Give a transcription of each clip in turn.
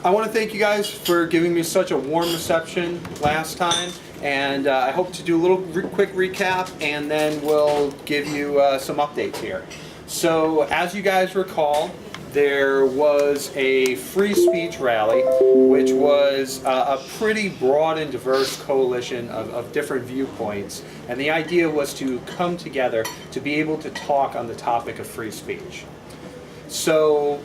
I want to thank you guys for giving me such a warm reception last time, and I hope to do a little quick recap, and then we'll give you some updates here. So, as you guys recall, there was a free speech rally, which was a pretty broad and diverse coalition of different viewpoints, and the idea was to come together to be able to talk on the topic of free speech. So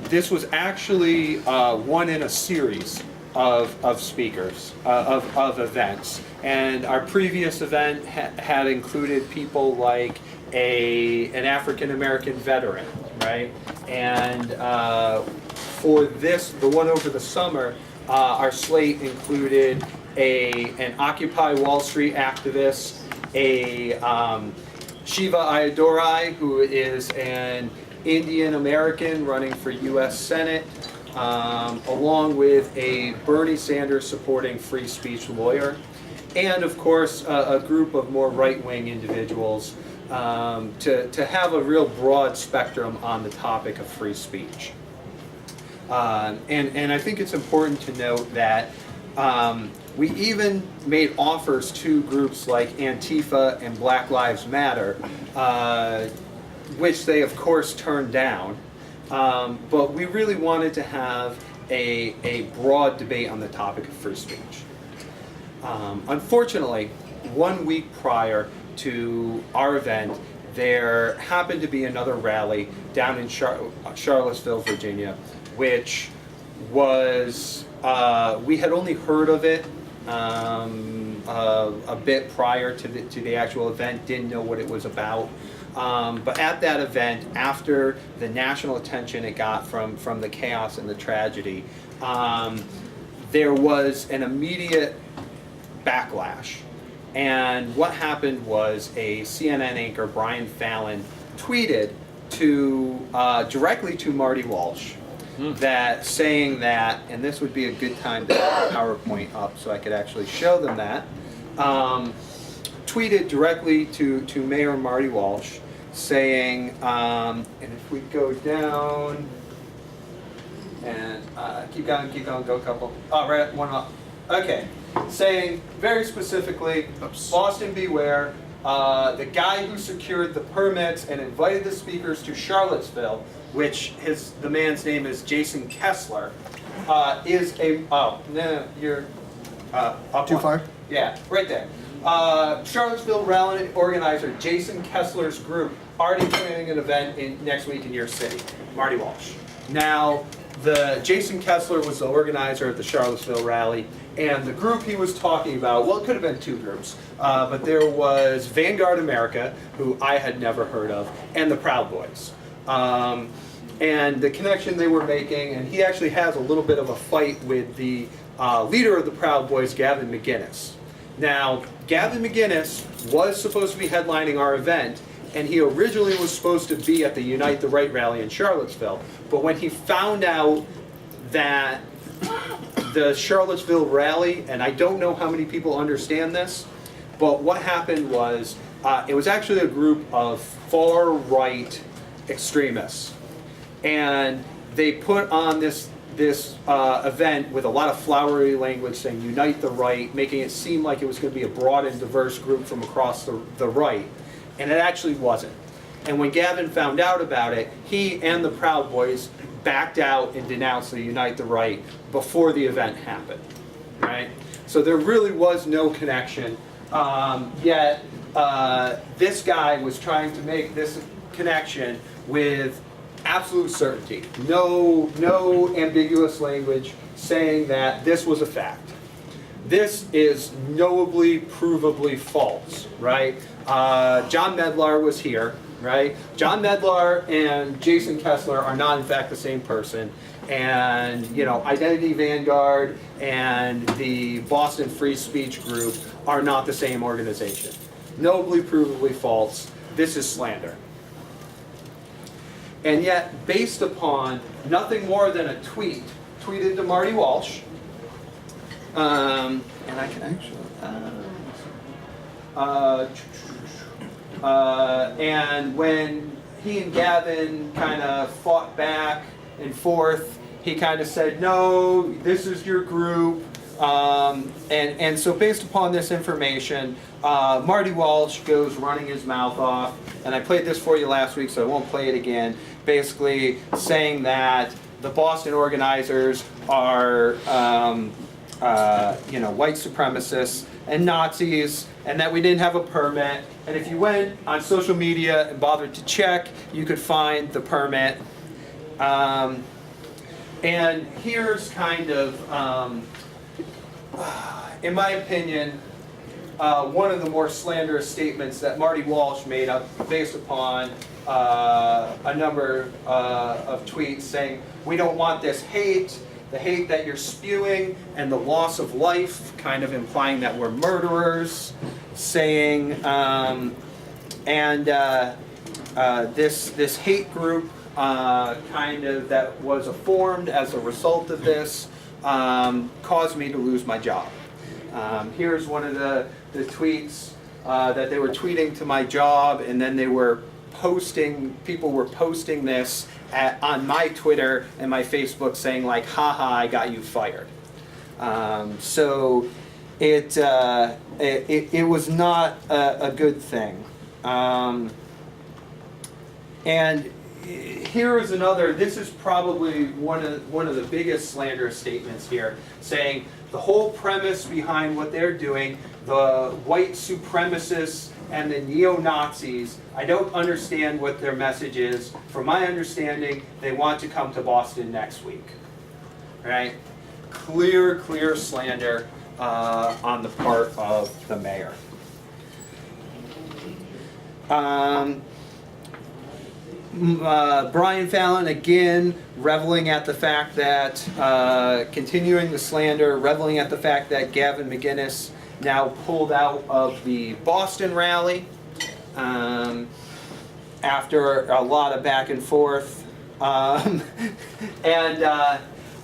this was actually one in a series of speakers, of events. And our previous event had included people like an African-American veteran, right? And for this, the one over the summer, our slate included an Occupy Wall Street activist, a Shiva Ayyadurai, who is an Indian American running for U.S. Senate, along with a Bernie Sanders supporting free speech lawyer, and of course a group of more right-wing individuals to have a real broad spectrum on the topic of free speech. And I think it's important to note that we even made offers to groups like Antifa and Black Lives Matter, which they of course turned down, but we really wanted to have a broad debate on the topic of free speech. Unfortunately, 1 week prior to our event, there happened to be another rally down in Charlottesville, Virginia, which was, we had only heard of it a bit prior to the actual event, didn't know what it was about. But at that event, after the national attention it got from the chaos and the tragedy, there was an immediate backlash. And what happened was a CNN anchor, Brian Fallon, tweeted directly to Marty Walsh, that saying that, and this would be a good time to have the PowerPoint up so I could actually show them that, tweeted directly to Mayor Marty Walsh saying, and if we go down, and keep going, go a couple, right, one up, okay, saying very specifically, Boston beware, the guy who secured the permits and invited the speakers to Charlottesville, which the man's name is Jason Kessler, is a, no, you're up Too one. far? Yeah, right there. Charlottesville rally organizer Jason Kessler's group already planning an event next week in your city, Marty Walsh. Now, Jason Kessler was the organizer of the Charlottesville rally, and the group he was talking about, well, it could have been two groups, but there was Vanguard America, who I had never heard of, and the Proud Boys. And the connection they were making, and he actually has a little bit of a fight with the leader of the Proud Boys, Gavin McInnes. Now, Gavin McInnes was supposed to be headlining our event, and he originally was supposed to be at the Unite the Right rally in Charlottesville. But when he found out that the Charlottesville rally, and I don't know how many people understand this, but what happened was, it was actually a group of far-right extremists. And they put on this event with a lot of flowery language saying unite the right, making it seem like it was going to be a broad and diverse group from across the right, and it actually wasn't. And when Gavin found out about it, he and the Proud Boys backed out and denounced the Unite the Right before the event happened, right? So there really was no connection, yet this guy was trying to make this connection with absolute certainty, no ambiguous language saying that this was a fact. This is knowably, provably false, right? John Medlar was here, right? John Medlar and Jason Kessler are not in fact the same person, and Identity Vanguard and the Boston Free Speech Group are not the same organization. Knowably, provably false. This is slander. And yet, based upon nothing more than a tweeted to Marty Walsh, and I can actually, and when he and Gavin kind of fought back and forth, he kind of said, no, this is your group. And so based upon this information, Marty Walsh goes running his mouth off, and I played this for you last week, so I won't play it again, basically saying that the Boston organizers are white supremacists and Nazis, and that we didn't have a permit. And if you went on social media and bothered to check, you could find the permit. And here's kind of, in my opinion, one of the more slanderous statements that Marty Walsh made up based upon a number of tweets saying, we don't want this hate, the hate that you're spewing, and the loss of life, kind of implying that we're murderers, saying, this hate group kind of that was formed as a result of this caused me to lose my job. Here's one of the tweets that they were tweeting to my job, and then they were posting, people were posting this on my Twitter and my Facebook saying like, haha, I got you fired. So it was not a good thing. And here is another, this is probably one of the biggest slanderous statements here, saying the whole premise behind what they're doing, the white supremacists and the neo-Nazis, I don't understand what their message is. From my understanding, they want to come to Boston next week. Right? Clear slander on the part of the mayor. Brian Fallon, again, reveling at the fact that, continuing the slander, reveling at the fact that Gavin McInnes now pulled out of the Boston rally after a lot of back and forth. And a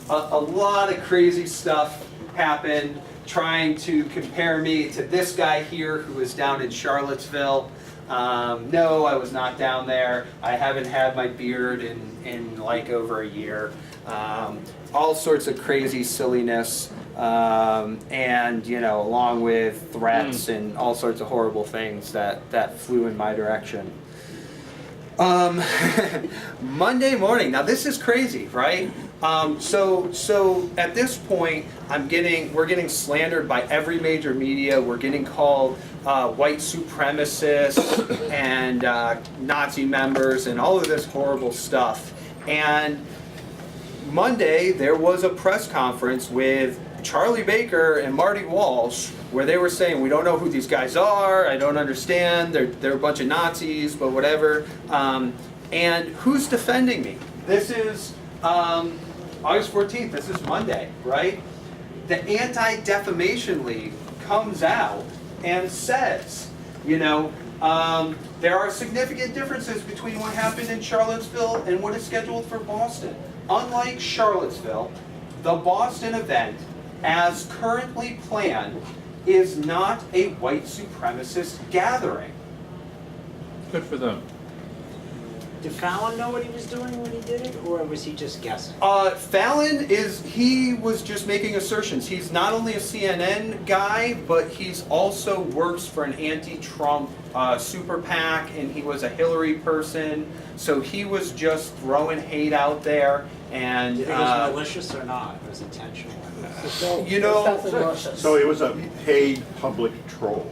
lot of crazy stuff happened trying to compare me to this guy here who was down in Charlottesville. No, I was not down there. I haven't had my beard in like over a year. All sorts of crazy silliness, and along with threats and all sorts of horrible things that flew in my direction. Monday morning. Now this is crazy, right? So at this point, we're getting slandered by every major media. We're getting called white supremacists and Nazi members and all of this horrible stuff. And Monday, there was a press conference with Charlie Baker and Marty Walsh where they were saying, we don't know who these guys are, I don't understand, they're a bunch of Nazis, but whatever. And who's defending me? This is August 14th, this is Monday, right? The Anti-Defamation League comes out and says, there are significant differences between what happened in Charlottesville and what is scheduled for Boston. Unlike Charlottesville, the Boston event, as currently planned, is not a white supremacist gathering. Good for them. Did Fallon know what he was doing when he did it, or was he just guessing? Fallon he was just making assertions. He's not only a CNN guy, but he's also works for an anti-Trump super PAC, and he was a Hillary person. So he was just throwing hate out there. And Do you think it was malicious or not? It was intentional. So it was a paid public troll.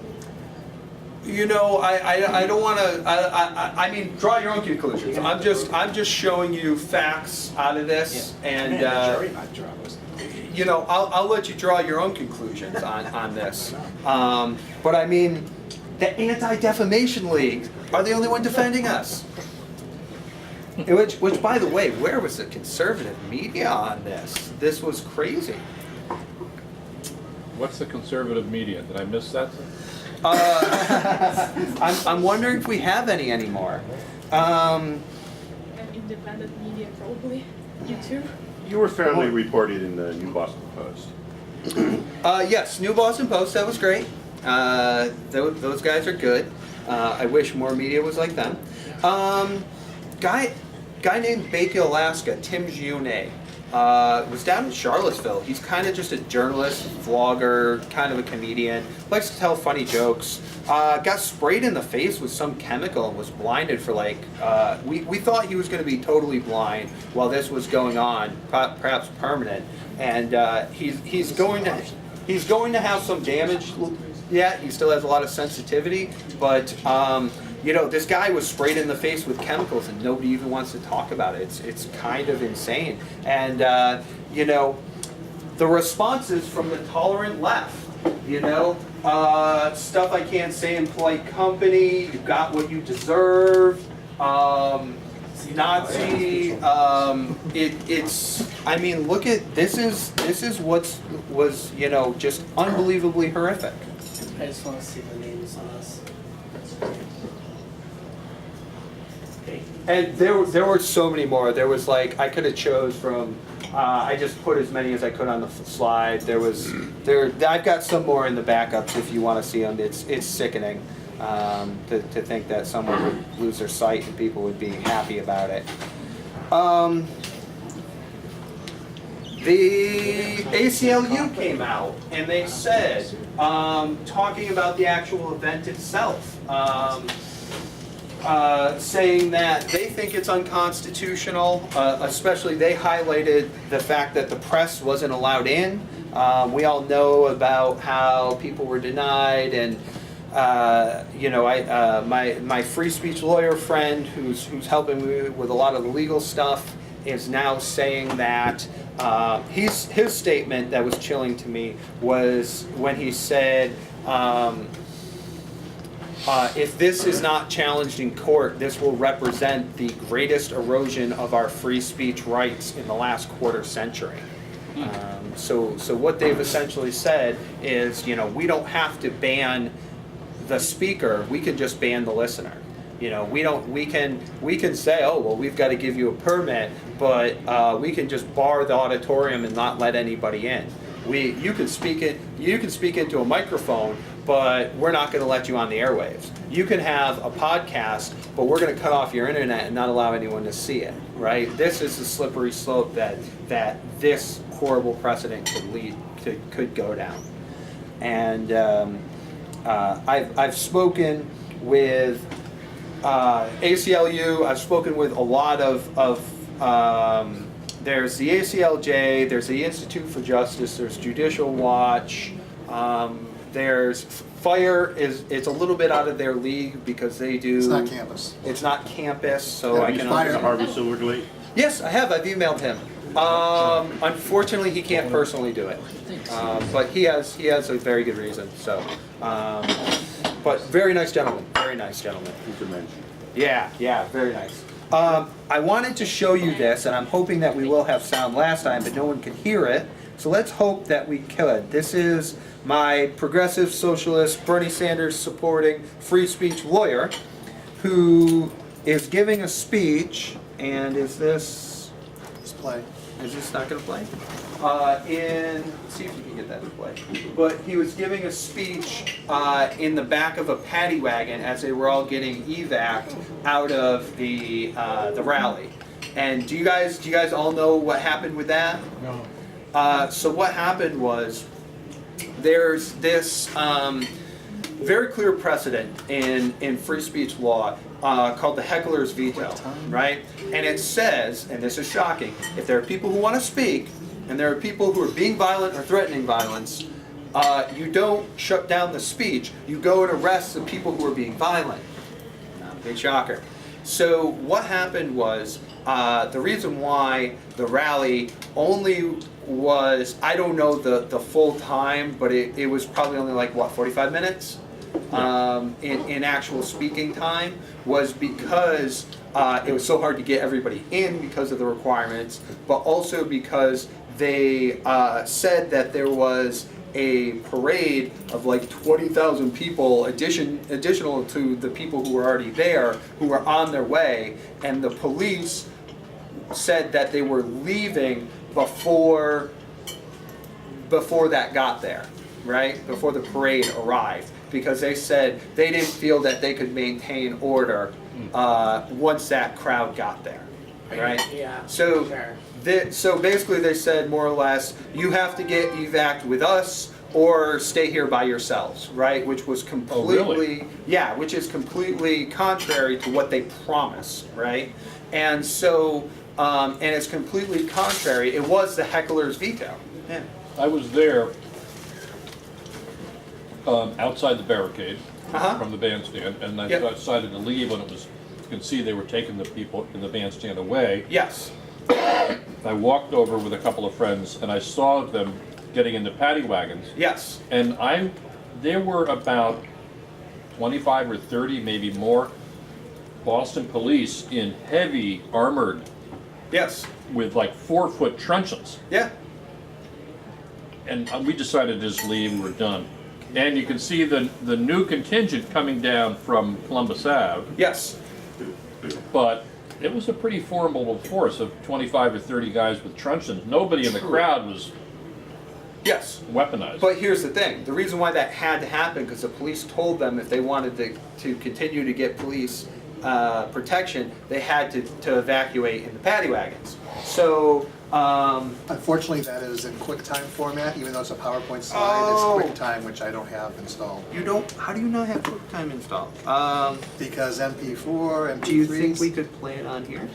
I don't want to. I mean, draw your own conclusions. I'm just showing you facts out of this, and I'll let you draw your own conclusions on this. But I mean, the Anti-Defamation League are the only one defending us. Which, by the way, where was the conservative media on this? This was crazy. What's the conservative media? Did I miss that? I'm wondering if we have any anymore. Independent media, probably. You too? You were fairly reported in the New Boston Post. Yes, New Boston Post, that was great. Those guys are good. I wish more media was like them. Guy named Bake, Alaska, Tim Giune. was down in Charlottesville. He's kind of just a journalist, vlogger, kind of a comedian, likes to tell funny jokes. Got sprayed in the face with some chemical and was blinded for like, we thought he was going to be totally blind while this was going on, perhaps permanent. And he's going to have some damage. Yeah, he still has a lot of sensitivity, but you know, this guy was sprayed in the face with chemicals and nobody even wants to talk about it. It's kind of insane. And you know, the responses from the tolerant left, you know, stuff I can't say in polite company, you got what you deserve, Nazi, it's, I mean, look at, this is was, you know, just unbelievably horrific. I just want to see the names on us. And there were so many more. There was like, I could have chose from, I just put as many as I could on the slide. I've got some more in the backups if you want to see them. It's sickening to think that someone would lose their sight and people would be happy about it. The ACLU came out and they said, talking about the actual event itself, saying that they think it's unconstitutional, especially they highlighted the fact that the press wasn't allowed in. We all know about how people were denied, and you know, my free speech lawyer friend who's helping me with a lot of the legal stuff is now saying that his statement that was chilling to me was when he said, if this is not challenged in court, this will represent the greatest erosion of our free speech rights in the last quarter century. So what they've essentially said is, you know, we don't have to ban the speaker, we can just ban the listener. You know, we can say, oh, well, we've got to give you a permit, but we can just bar the auditorium and not let anybody in. You can speak into a microphone, but we're not going to let you on the airwaves. You can have a podcast, but we're going to cut off your internet and not allow anyone to see it, right? This is the slippery slope that this horrible precedent could go down. And I've spoken with ACLU. I've spoken with a lot of there's the ACLJ, there's the Institute for Justice, there's Judicial Watch, there's Fire it's a little bit out of their league because they do. It's not campus. It's not campus, so I can Fire understand. Harvey Silverglade. Yes, I have. I've emailed him. Unfortunately, he can't personally do it, but he has a very good reason. So, but very nice gentleman. Very nice gentleman. He's a mention. Yeah, very nice. I wanted to show you this, and I'm hoping that we will have sound last time, but no one could hear it. So let's hope that we could. This is my progressive socialist, Bernie Sanders supporting free speech lawyer, who is giving a speech, and is this not going to play? Let's see if you can get that to play. But he was giving a speech in the back of a paddy wagon as they were all getting evac'd out of the rally. And do you guys all know what happened with that? No. So what happened was there's this very clear precedent in free speech law called the heckler's veto, right? And it says, and this is shocking, if there are people who want to speak, and there are people who are being violent or threatening violence, you don't shut down the speech, you go and arrest the people who are being violent. Big shocker. So what happened was, the reason why the rally only was, I don't know the full time, but it was probably only like, what, 45 minutes? In actual speaking time, was because it was so hard to get everybody in because of the requirements, but also because they said that there was a parade of like 20,000 people additional to the people who were already there, who were on their way, and the police said that they were leaving before that got there, right? Before the parade arrived, because they said they didn't feel that they could maintain order once that crowd got there, right? Yeah. So sure. So basically they said more or less, you have to get evac with us or stay here by yourselves, right? Which was completely, yeah, which is completely contrary to what they promise, right? And so, and it's completely contrary. It was the heckler's veto. Yeah. I was there outside the barricade from the bandstand, and I Yep. decided to leave when it was, you can see they were taking the people in the bandstand away. Yes. I walked over with a couple of friends, and I saw them getting into paddy wagons. Yes. And there were about 25 or 30, maybe more, Boston police in heavy armored Yes. with like 4-foot truncheons. Yeah. And we decided to just leave, we're done. And you can see the new contingent coming down from Columbus Ave, Yes. but it was a pretty formidable force of 25 or 30 guys with truncheons. Nobody in the crowd was Yes. weaponized. But here's the thing, the reason why that had to happen, because the police told them if they wanted to continue to get police protection, they had to evacuate in the paddy wagons. So, Unfortunately, that is in QuickTime format, even though it's a PowerPoint slide, Oh. it's QuickTime, which I don't have installed. you don't, how do you not have QuickTime installed? Because MP4, MP3s. Do you think we could play it on here?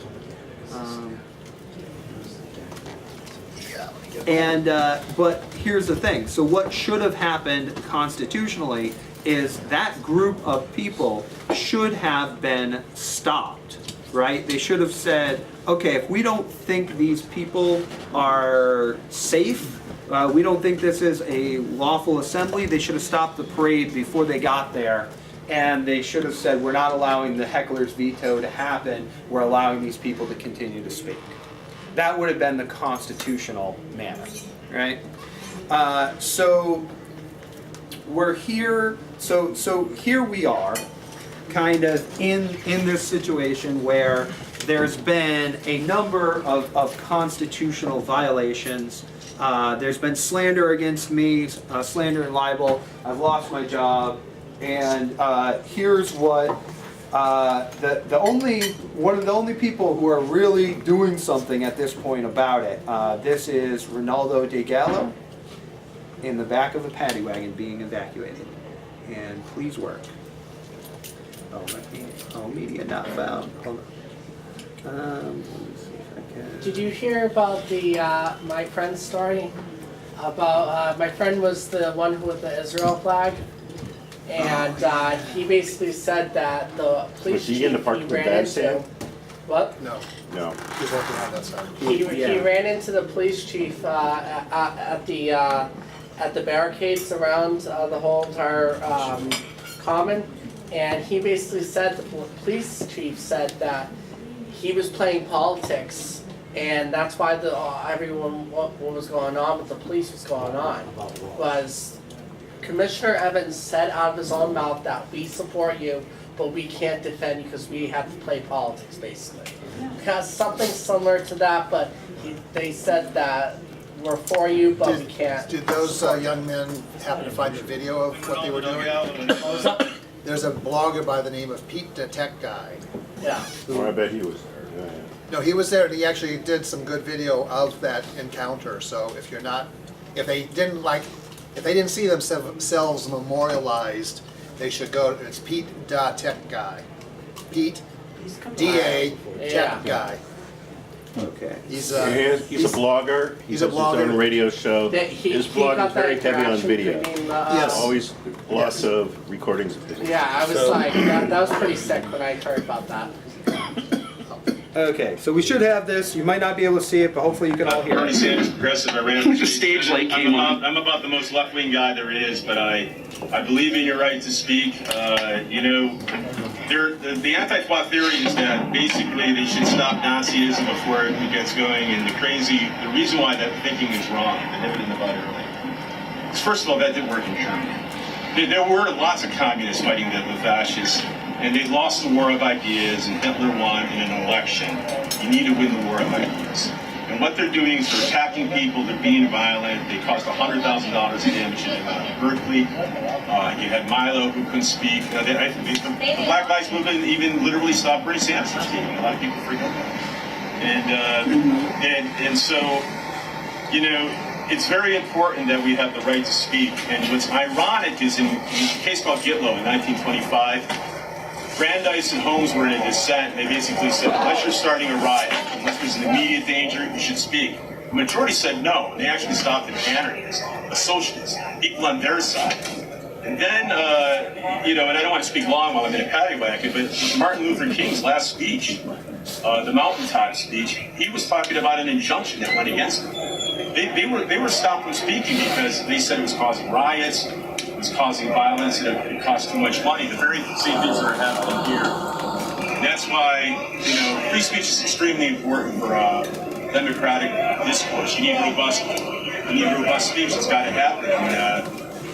Yeah, let me get And, but here's the thing, so what should have happened constitutionally is that group of people should have been stopped, right? They should have said, okay, if we don't think these people are safe, we don't think this is a lawful assembly, they should have stopped the parade before they got there. And they should have said, we're not allowing the heckler's veto to happen, we're allowing these people to continue to speak. That would have been the constitutional manner, right? So we're here, so here we are, kind of in this situation where there's been a number of constitutional violations. There's been slander against me, slander and libel. I've lost my job, and here's what one of the only people who are really doing something at this point about it. This is Ronaldo De Gallo in the back of a paddy wagon being evacuated. And please work. Media not found. Hold on. Let me see if I can. Did you hear about the my friend's story? About my friend was the one who with the Israel flag, and he basically said that the police Was he chief in the park with the ran bandstand? into. What? No, No. he's working on that side. He Yeah. ran into the police chief at the barricades around the whole entire common, and he basically said, the police chief said that he was playing politics, and that's why everyone what was going on with the police was going on, was Commissioner Evans said out of his own mouth that we support you, but we can't defend you because we have to play politics, basically. Because something similar to that, but they said that we're for you, but we can't. Did those young men happen to find the video of what they were doing? What was that? There's a blogger by the name of Pete the Tech Guy. Yeah. Oh, I bet he was there. Yeah, No, he was there, and he actually did some good video of that encounter, so if you're not, if they didn't see themselves memorialized, they should go, it's Pete da Tech Guy. Pete, D-A, Tech Guy. Okay. He's, And he's a blogger. He he's a does his own blogger. radio show. His blog is very heavy on video. Yes. Always lots of recordings of video. Yeah, I was like, that was pretty sick when I heard about that. Okay, so we should have this. You might not be able to see it, but hopefully you can all hear Bernie it. Sanders, progressive. I ran The stage light came on. I'm about the most left-wing guy there is, but I believe in your right to speak. You know, the anti-flaw theory is that basically they should stop Nazism before it gets going, and the reason why that thinking is wrong, the nip it in the bud early, is first of all, that didn't work in Germany. There were lots of communists fighting the fascists, and they lost the war of ideas, and Hitler won in an election. You need to win the war of ideas. And what they're doing is they're attacking people, they're being violent, they cost $100,000 in damage in Berkeley. You had Milo who couldn't speak. The Black Lives Movement even literally stopped Bernie Sanders from speaking. A lot of people forget that. And so, you know, it's very important that we have the right to speak. And what's ironic is in a case called Gitlow in 1925, Brandeis and Holmes were in a dissent. They basically said, unless you're starting a riot, unless there's an immediate danger, you should speak. The majority said no, and they actually stopped an anarchist, a socialist, people on their side. And then, you know, and I don't want to speak long while I'm in a paddy wagon, but Martin Luther King's last speech, the mountaintop speech, he was talking about an injunction that went against him. They were stopped from speaking because they said it was causing riots, it was causing violence, and it cost too much money. The very same things that are happening here. And that's why, you know, free speech is extremely important for democratic discourse. You need robust speech. It's got to happen.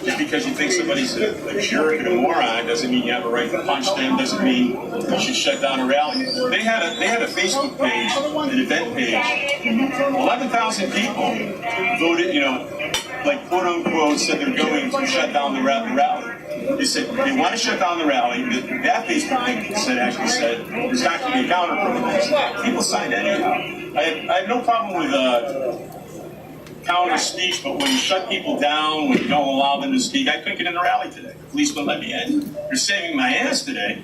Just because you think somebody's a jerk and a moron doesn't mean you have a right to punch them. Doesn't mean you should shut down a rally. They had a Facebook page, an event page. 11,000 people voted. You know, like quote unquote said they're going to shut down the rally. They said they want to shut down the rally. That Facebook page actually said there's not going to be a counter protest. People signed anyhow. I have no problem with counter speech, but when you shut people down, when you don't allow them to speak, I couldn't get in the rally today. The police wouldn't let me in. They're saving my ass today.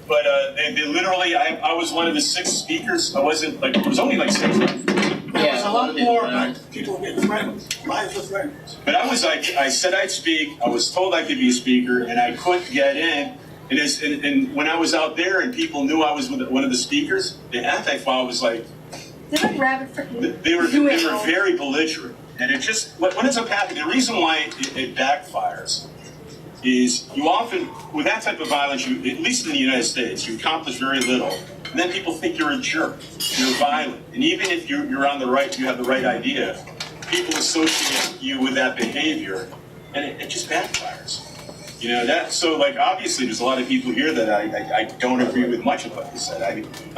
But they literally, I was one of the 6 speakers. I wasn't like, it was only like 6. There's a lot more people getting threatened. Lives are threatened. But I was like, I said I'd speak. I was told I could be a speaker, and I couldn't get in. And when I was out there and people knew I was one of the speakers, the Antifa was like, they were very belligerent. And it just, what ends up happening, the reason why it backfires is you often, with that type of violence, you, at least in the United States, you accomplish very little. And then people think you're a jerk, you're violent. And even if you're on the right, you have the right idea, people associate you with that behavior, and it just backfires. You know, that, so like obviously there's a lot of people here that I don't agree with much of what they said. I don't think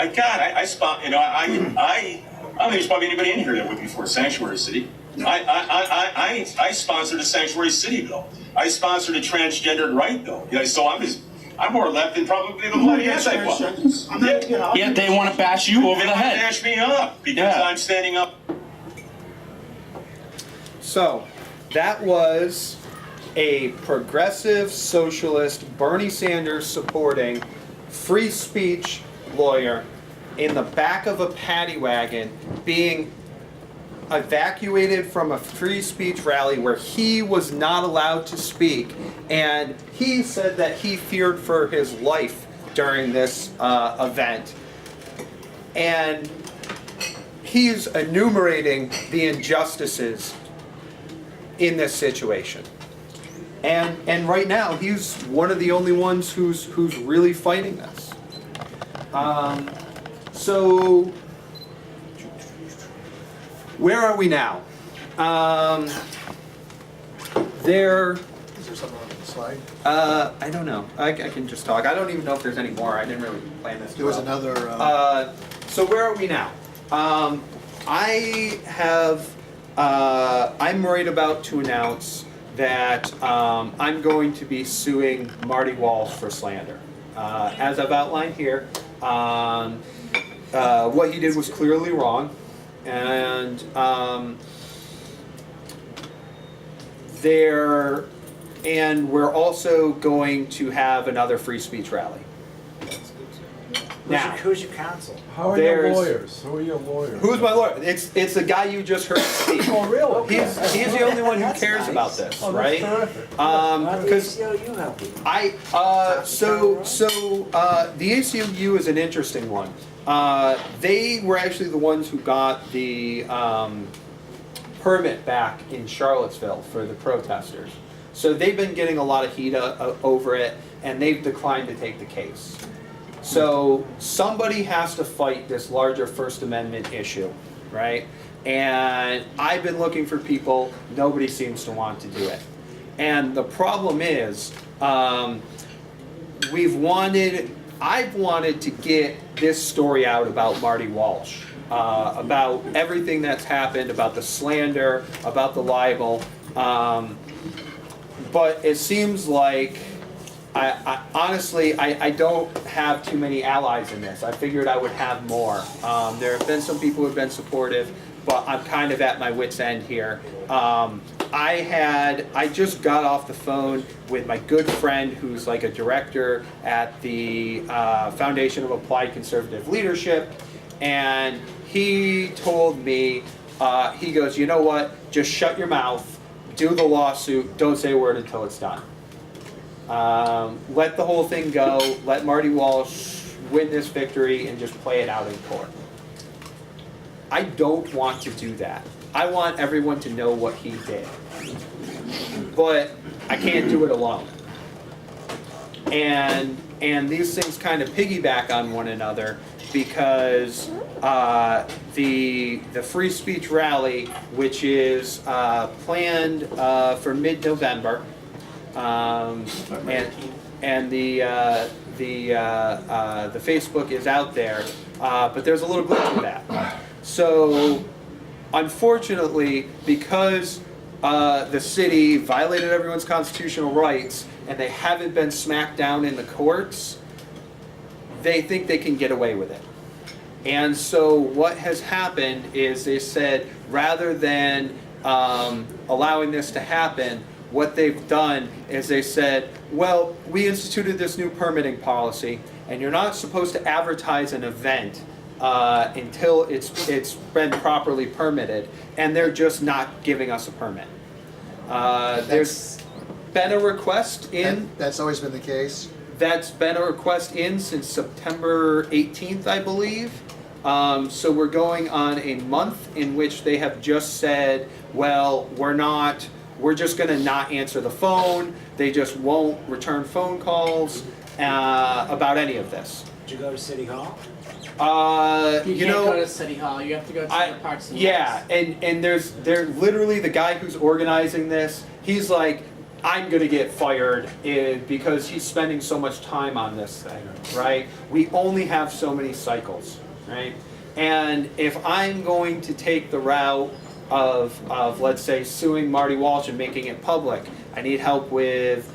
there's probably anybody in here that would be for a sanctuary city. I sponsored a sanctuary city bill. I sponsored a transgendered right bill. You know, so I'm more left than probably the bloody Antifa. Yet they want to bash you over the head. They want to bash me up because I'm standing up. So, that was a progressive socialist, Bernie Sanders supporting free speech lawyer in the back of a paddy wagon being evacuated from a free speech rally where he was not allowed to speak, and he said that he feared for his life during this event. And he's enumerating the injustices in this situation. And right now, he's one of the only ones who's really fighting this. So, where are we now? Is there something on the slide? I don't know. I can just talk. I don't even know if there's any more. I didn't really plan this. There was another. So where are we now? I'm right about to announce that I'm going to be suing Marty Walsh for slander. As I've outlined here, what he did was clearly wrong, and we're also going to have another free speech rally. Now, Who's your counsel? How are your lawyers? Who are your lawyers? who's my lawyer? It's the guy you just heard speak. Oh, really? He's the only one who That's cares nice. about this, Oh, right? that's terrific. Because The the ACLU is an interesting one. They were actually the ones who got the permit back in Charlottesville for the protesters. So they've been getting a lot of heat over it, and they've declined to take the case. So somebody has to fight this larger First Amendment issue, right? And I've been looking for people, nobody seems to want to do it. And the problem is, I've wanted to get this story out about Marty Walsh, about everything that's happened, about the slander, about the libel. But it seems like I honestly, I don't have too many allies in this. I figured I would have more. There have been some people who have been supportive, but I'm kind of at my wit's end here. I just got off the phone with my good friend who's like a director at the Foundation of Applied Conservative Leadership, and he told me, he goes, you know what, just shut your mouth, do the lawsuit, don't say a word until it's done. Let the whole thing go, let Marty Walsh win this victory and just play it out in court. I don't want to do that. I want everyone to know what he did. But I can't do it alone. And these things kind of piggyback on one another because the free speech rally, which is planned for mid-November, and the Facebook is out there, but there's a little glitch with that. So, unfortunately, because the city violated everyone's constitutional rights and they haven't been smacked down in the courts, they think they can get away with it. And so what has happened is they said, rather than allowing this to happen, what they've done is they said, well, we instituted this new permitting policy, and you're not supposed to advertise an event until it's been properly permitted, and they're just not giving us a permit. There's been a request in. That's always been the case. That's been a request in since September 18th, I believe. So we're going on a month in which they have just said, well, we're just going to not answer the phone. They just won't return phone calls about any of this. Did you go to City Hall? You can't go to City Hall, you have to go to other parts of the yeah, and there's literally the guy who's organizing this, he's like, I'm gonna get fired because he's spending so much time on this thing, right? We only have so many cycles, right? And if I'm going to take the route of let's say suing Marty Walsh and making it public, I need help with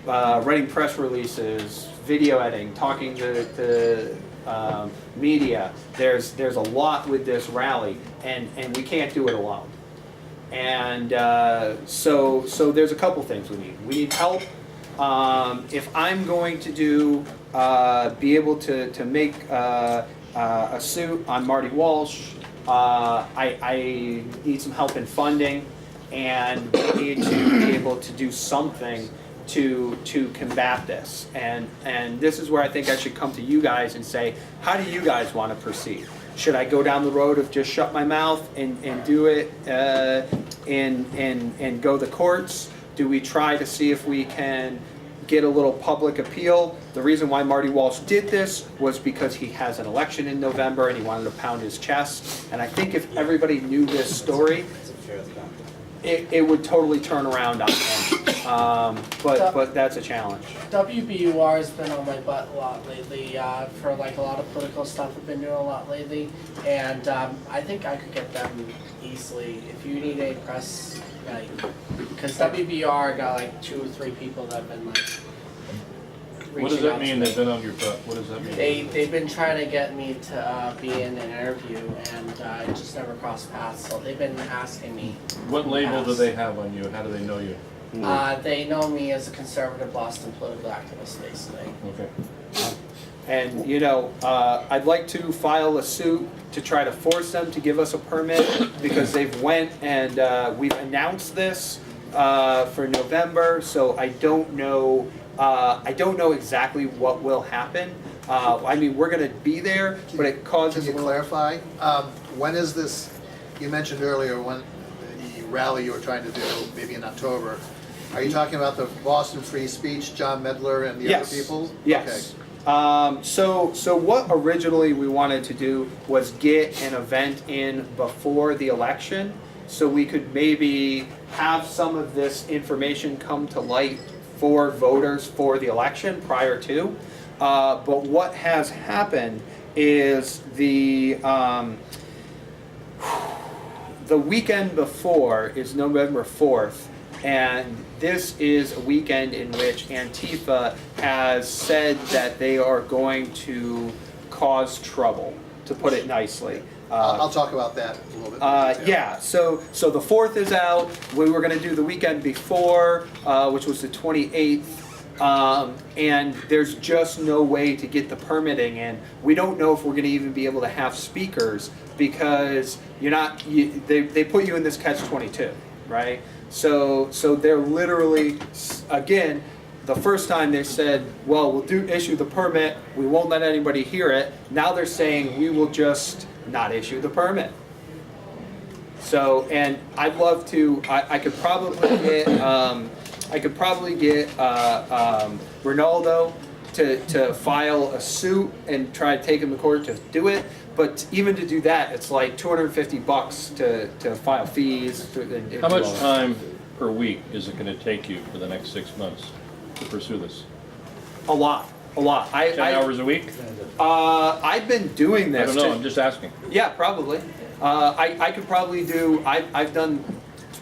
writing press releases, video editing, talking to media. There's a lot with this rally, and we can't do it alone. And so there's a couple things we need. We need help. If I'm going to be able to make a suit on Marty Walsh, I need some help in funding, and we need to be able to do something to combat this. And this is where I think I should come to you guys and say, how do you guys want to proceed? Should I go down the road of just shut my mouth and do it and go the courts? Do we try to see if we can get a little public appeal? The reason why Marty Walsh did this was because he has an election in November and he wanted to pound his chest. And I think if everybody knew this story, it would totally turn around on him. But that's a challenge. WBUR has been on my butt a lot lately for like a lot of political stuff. I've been doing a lot lately, and I think I could get them easily if you need a press, like, because WBUR got like 2 or 3 people that have been like. What does that mean? They've been on your butt. What does that mean? They've been trying to get me to be in an interview, and it just never crossed paths. So they've been asking me. What label do they have on you? How do they know you? They know me as a conservative Boston political activist, basically. Okay. And you know, I'd like to file a suit to try to force them to give us a permit because they've went and we've announced this for November. So I don't know. I don't know exactly what will happen. I mean, we're going to be there, but it causes. Can you clarify? When is this? You mentioned earlier when the rally you were trying to do, maybe in October. Are you talking about the Boston Free Speech, John Medler and the other people? Yes. Okay. So what originally we wanted to do was get an event in before the election, so we could maybe have some of this information come to light for voters for the election prior to. But what has happened is the weekend before is November 4th, and this is a weekend in which Antifa has said that they are going to cause trouble, to put it nicely. I'll talk about that a little bit. more detail. Yeah, so the 4th is out. We were going to do the weekend before, which was the 28th. And there's just no way to get the permitting in. We don't know if we're going to even be able to have speakers because they put you in this catch-22, right? So they're literally, again, the first time they said, well, we'll issue the permit, we won't let anybody hear it. Now they're saying we will just not issue the permit. So, and I'd love to, I could probably get Ronaldo to file a suit and try to take him to court to do it. But even to do that, it's like $250 to file fees. How much time per week is it gonna take you for the next 6 months to pursue this? A lot. 10 hours a week? I've been doing I this. don't know, I'm just asking. Yeah, probably. I could probably do, I've done,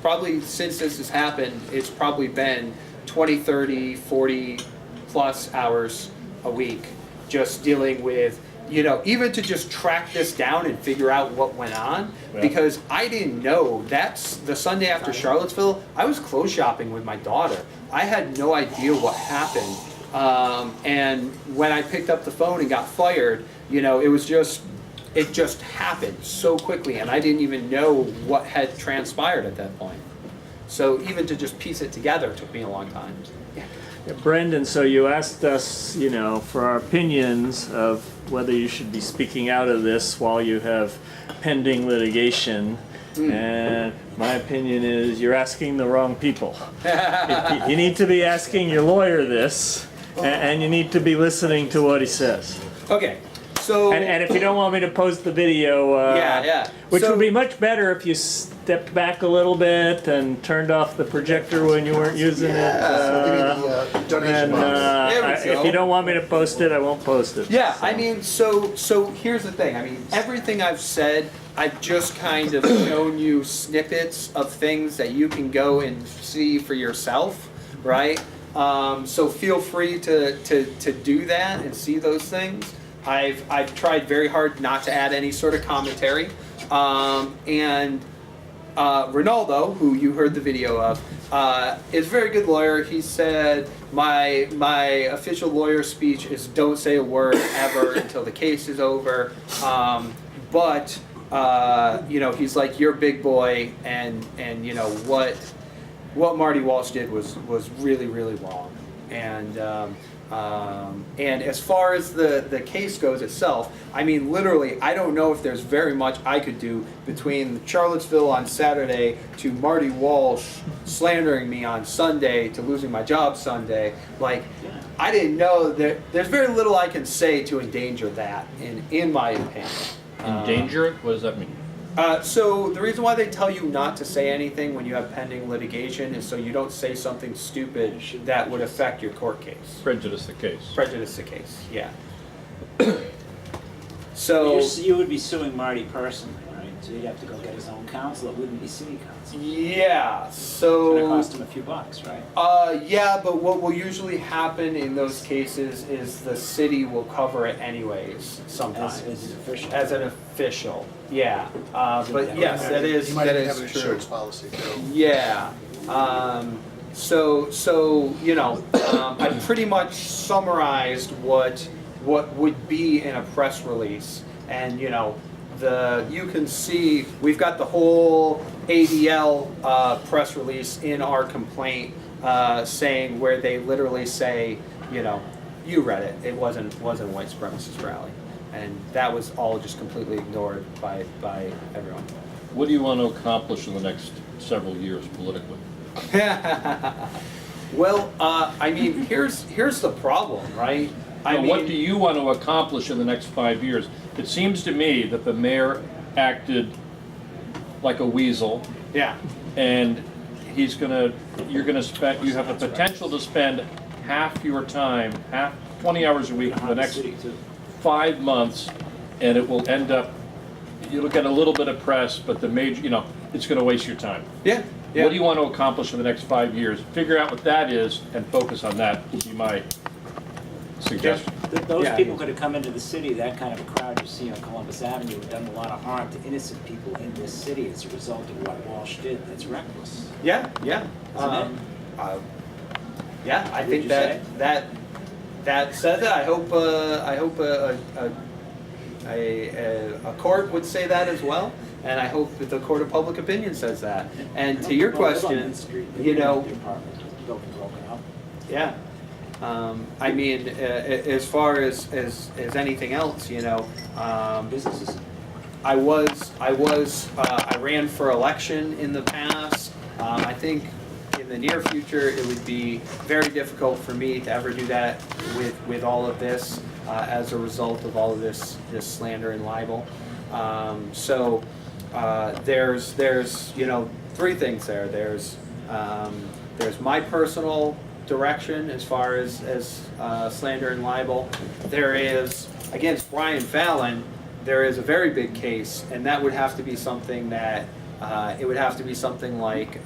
probably since this has happened, it's probably been 20, 30, 40 plus hours a week just dealing with, even to just track this down and figure out what went on. Yeah. Because I didn't know, that's the Sunday after Charlottesville, I was clothes shopping with my daughter. I had no idea what happened. And when I picked up the phone and got fired, it just happened so quickly, and I didn't even know what had transpired at that point. So even to just piece it together took me a long time. Yeah. Brendan, so you asked us, for our opinions of whether you should be speaking out of this while you have pending litigation. And my opinion is you're asking the wrong people. You need to be asking your lawyer this, and you need to be listening to what he says. Okay. So, and if you don't want me to post the video, which would be much better if you stepped back a little bit and turned off the projector when you weren't using it. Donation box. If you don't want me to post it, I won't post it. Yeah, I mean, so here's the thing. I mean, everything I've said, I've just kind of shown you snippets of things that you can go and see for yourself, right? So feel free to do that and see those things. I've tried very hard not to add any sort of commentary. And Ronaldo, who you heard the video of, is a very good lawyer. He said, my official lawyer speech is don't say a word ever until the case is over. But he's like, you're a big boy, and what Marty Walsh did was really, really wrong. And as far as the case goes itself, I mean, literally, I don't know if there's very much I could do between Charlottesville on Saturday to Marty Walsh slandering me on Sunday to losing my job Sunday. Like, I didn't know that there's very little I can say to endanger that, in my opinion. Endanger it? What does that mean? So the reason why they tell you not to say anything when you have pending litigation is so you don't say something stupid that would affect your court case. Prejudice the case. Prejudice the case, yeah. So You would be suing Marty personally, right? So he'd have to go get his own counsel. It wouldn't be city counsel. yeah, It's gonna so cost him a few bucks, right? yeah, but what will usually happen in those cases is the city will cover it anyways sometimes. As an official. As an official, yeah. But yes, that is You might that even have an is true. insurance policy too. Yeah. So I pretty much summarized what would be in a press release, and you can see we've got the whole ADL press release in our complaint saying where they literally say, you read it. It wasn't a white supremacist rally, and that was all just completely ignored by everyone. What do you want to accomplish in the next several years politically? Well, I mean, here's the problem, right? What do you want to accomplish in the next 5 years? It seems to me that the mayor acted like a weasel, Yeah. and you have a potential to spend half your time, 20 hours a week for the next 5 months, and it will end up, you'll get a little bit of press, but the major, it's gonna waste your time. Yeah, What do you want to accomplish in the next 5 years? Figure out what that is and focus on that, would be my suggestion. Those Yeah. people could have come into the city, that kind of a crowd you see on Columbus Avenue, and done a lot of harm to innocent people in this city as a result of what Walsh did. That's reckless. Yeah, yeah. Isn't it? Yeah, I Would think you that says it. I hope a court would say that as well, and I hope that the court of public opinion says that. And to your People live on question, Main Street. They you live in know, the apartment building broken up. yeah. I mean, as far as anything else, you know, Businesses. I ran for election in the past. I think in the near future, it would be very difficult for me to ever do that with all of this as a result of all of this slander and libel. So there's you know, three things there. There's my personal direction as far as slander and libel. There is, against Brian Fallon, there is a very big case, and that would have to be something that it would have to be something like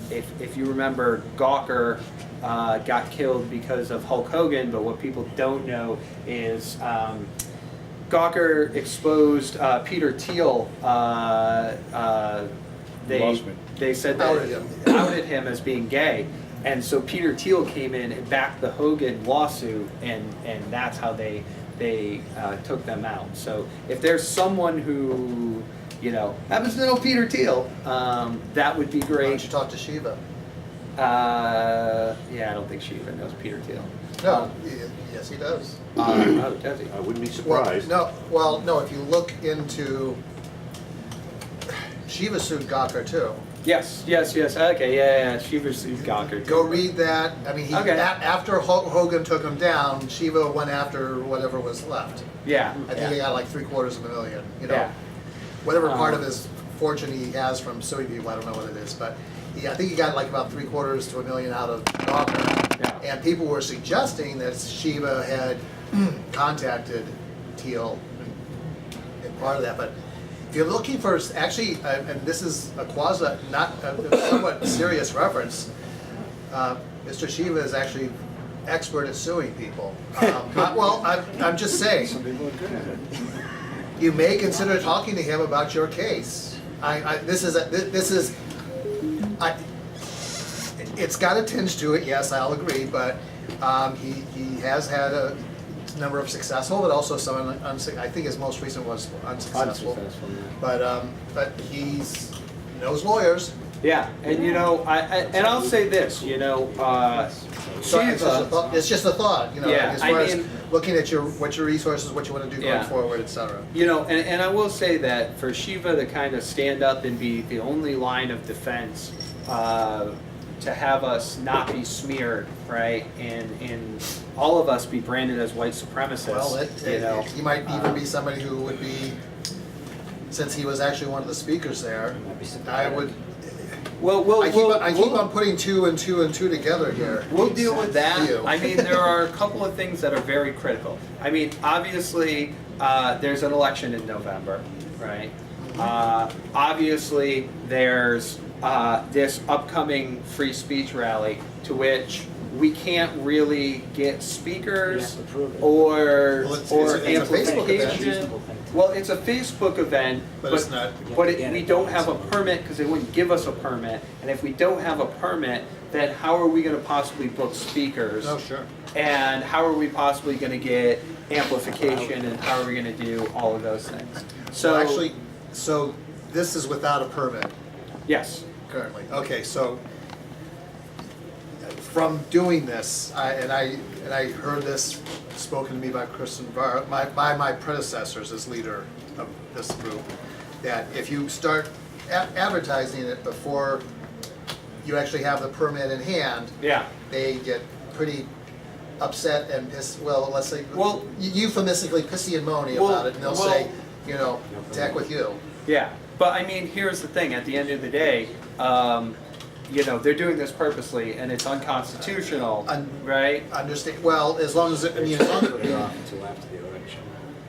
if you remember, Gawker got killed because of Hulk Hogan, but what people don't know is Gawker exposed Peter Thiel. They said that outed him as being gay. And so Peter Thiel came in and backed the Hogan lawsuit, and that's how they took them out. So if there's someone who, you know, happens to know Peter Thiel, that would be Why great. don't you talk to Shiva? Yeah, I don't think Shiva knows Peter Thiel. No, yes, he does. Oh, does he? I wouldn't be Well, surprised. no, if you look into, Shiva sued Gawker too. Yes. Okay, yeah. Shiva's Gawker. Go read that. I mean, Okay. after Hogan took him down, Shiva went after whatever was left. Yeah. I think they got like $750,000. You know, Yeah. whatever part of his fortune he has from suing people, I don't know what it is, but I think he got like about $750,000 out of Gawker. Yeah. And people were suggesting that Shiva had contacted Thiel and part of that, but if you're looking for, actually, and this is a not a somewhat serious reference, Mr. Shiva is actually expert at suing people. I'm just saying, Some people are good at it. you may consider talking to him about your case. It's got a tinge to it, yes, I'll agree, but he has had a number of successful, but also some I think his most recent was unsuccessful. But he's knows lawyers. Yeah, and you know, I'll say this, you know, So Shiva. it's just a thought, you know, Yeah, as far I as mean- looking at what your resources, what you want to do Yeah. going forward, etc. You know, and I will say that for Shiva to kind of stand up and be the only line of defense, to have us not be smeared, right, and all of us be branded as white supremacists, Well, you know. he might even be somebody who would be, since he was actually one of the speakers there, Might be some- I would. Well, I keep on putting two and two together here. We'll deal with that. You. I mean, there are a couple of things that are very critical. I mean, obviously, there's an election in November, right? Obviously, there's this upcoming free speech rally to which we can't really get speakers You have to prove it. or Well, it's a Facebook event. amplification. Well, it's a Facebook event, But it's not. we don't have a permit because they wouldn't give us a permit. And if we don't have a permit, then how are we going to possibly book speakers? Oh, sure. And how are we possibly going to get amplification, and how are we going to do all of those things? So actually, so this is without a permit Yes. currently. Okay, so from doing this, I heard this spoken to me by Kristen Var, by my predecessors as leader of this group, that if you start advertising it before you actually have the permit in hand, Yeah. they get pretty upset and pissed, well, let's say, Well- euphemistically pissy and moany Well- about it, and they'll well- say, you know, heck with you. Yeah. But I mean, here's the thing. At the end of the day, you know, they're doing this purposely, and it's unconstitutional, right? Understand, well, as long as, I mean, as long Put it off until after the election.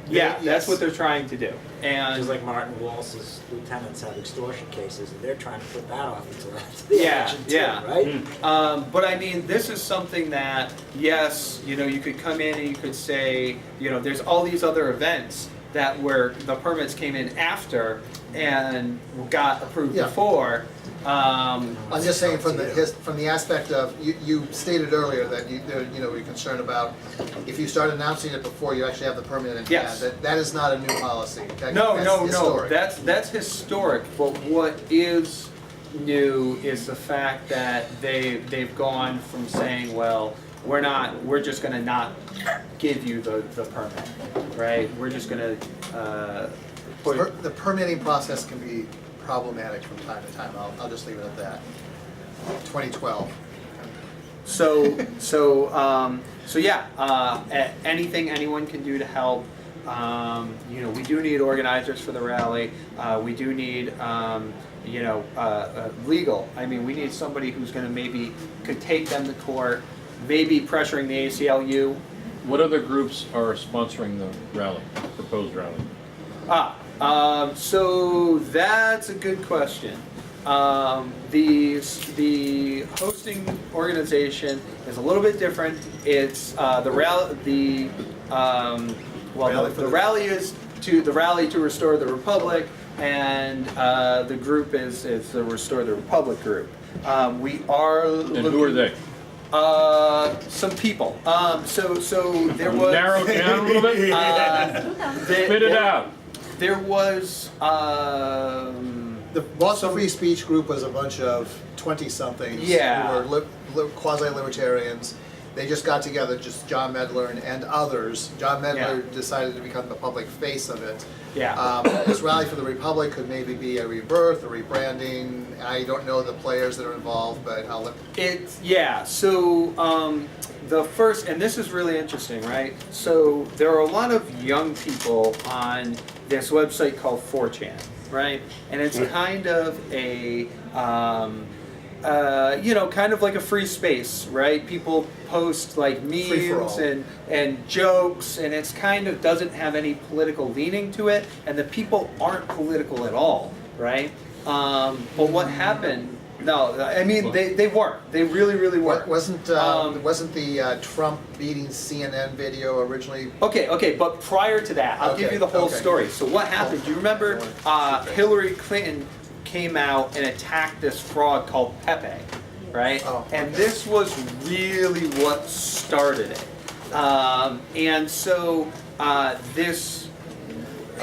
Yeah, that's Yes. what they're trying to do. And Just like Martin Walsh's lieutenants have extortion cases, and they're trying to put that off until after the Yeah, election too, yeah. right? But I mean, this is something that, yes, you could come in and you could say, there's all these other events that where the permits came in after and got approved Yeah. before. I'm just saying from the aspect of, you stated earlier that you're concerned about if you start announcing it before you actually have the permit in hand. Yes. That is not a new policy. No, That's no, historic. no, that's historic, but what is new is the fact that they've gone from saying, well, we're just gonna not give you the permit, right? We're just gonna, put. The permitting process can be problematic from time to time. I'll just leave it at that. 2012. So yeah, anything anyone can do to help. We do need organizers for the rally. We do need, legal. I mean, we need somebody who's gonna could take them to court, maybe pressuring the ACLU. What other groups are sponsoring the rally, proposed rally? So that's a good question. The hosting organization is a little bit different. It's the rally is the rally to restore the republic, and the group is the Restore the Republic group. We are. And who are they? Some people. So there was. Narrow down a little bit. Spit it out. There was. The Boston Free Speech Group was a bunch of 20-somethings Yeah. who were quasi-libertarians. They just got together, just John Medler and others. John Medler decided to become the public face of it. Yeah. This Rally for the Republic could maybe be a rebirth, a rebranding. I don't know the players that are involved, but I'll let. So the first, and this is really interesting, right? So there are a lot of young people on this website called 4chan, right? And it's kind of a kind of like a free space, right? People post like memes and jokes, and it's kind of doesn't have any political leaning to it, and the people aren't political at all, right? But what happened? No, I mean they weren't. They really, really weren't. Wasn't the Trump beating CNN video originally? Okay, but prior to that, I'll give you the whole story. So what happened? Do you remember Hillary Clinton came out and attacked this fraud called Pepe, right? And this was really what started it. And so this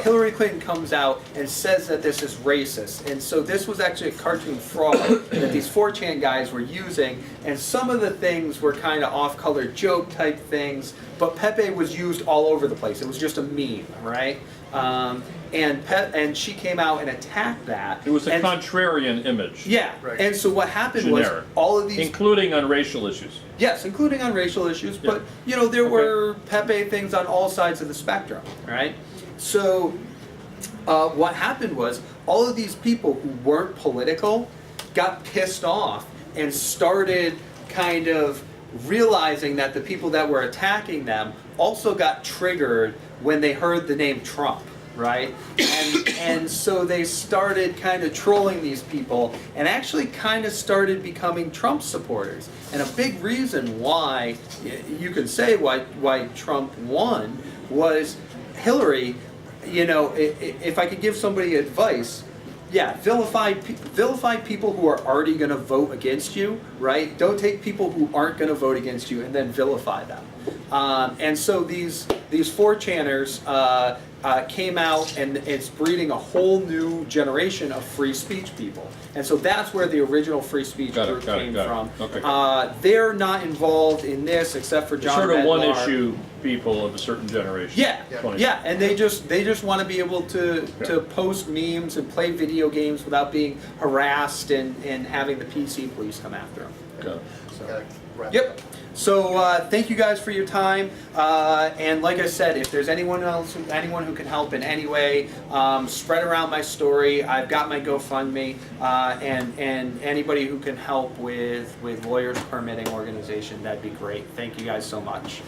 Hillary Clinton comes out and says that this is racist. And so this was actually a cartoon fraud that these 4chan guys were using. And some of the things were kind of off-color joke type things, but Pepe was used all over the place. It was just a meme, right? And she came out and attacked that. It was a contrarian image. Yeah, Right. and so what happened Generic. was all of these... Including on racial issues. Yes, including on racial issues, but there were Pepe things on all sides of the spectrum, right? So what happened was all of these people who weren't political got pissed off and started kind of realizing that the people that were attacking them also got triggered when they heard the name Trump, right? And so they started kind of trolling these people and actually kind of started becoming Trump supporters. And a big reason why you could say why Trump won was Hillary. If I could give somebody advice, vilify people who are already going to vote against you, right? Don't take people who aren't going to vote against you and then vilify them. And so these 4chaners came out, and it's breeding a whole new generation of free speech people. And so that's where the original free speech group came from. Okay. They're not involved in this except for John Sort of Medlar. one-issue people of a certain generation. Yeah, and they just want to be able to post memes and play video games without being harassed and having the PC police come after them. Got it. Gotta wrap it Yep. up. So thank you guys for your time, and like I said, if there's anyone who can help in any way, spread around my story. I've got my GoFundMe, and anybody who can help with lawyers permitting organization, that'd be great. Thank you guys so much.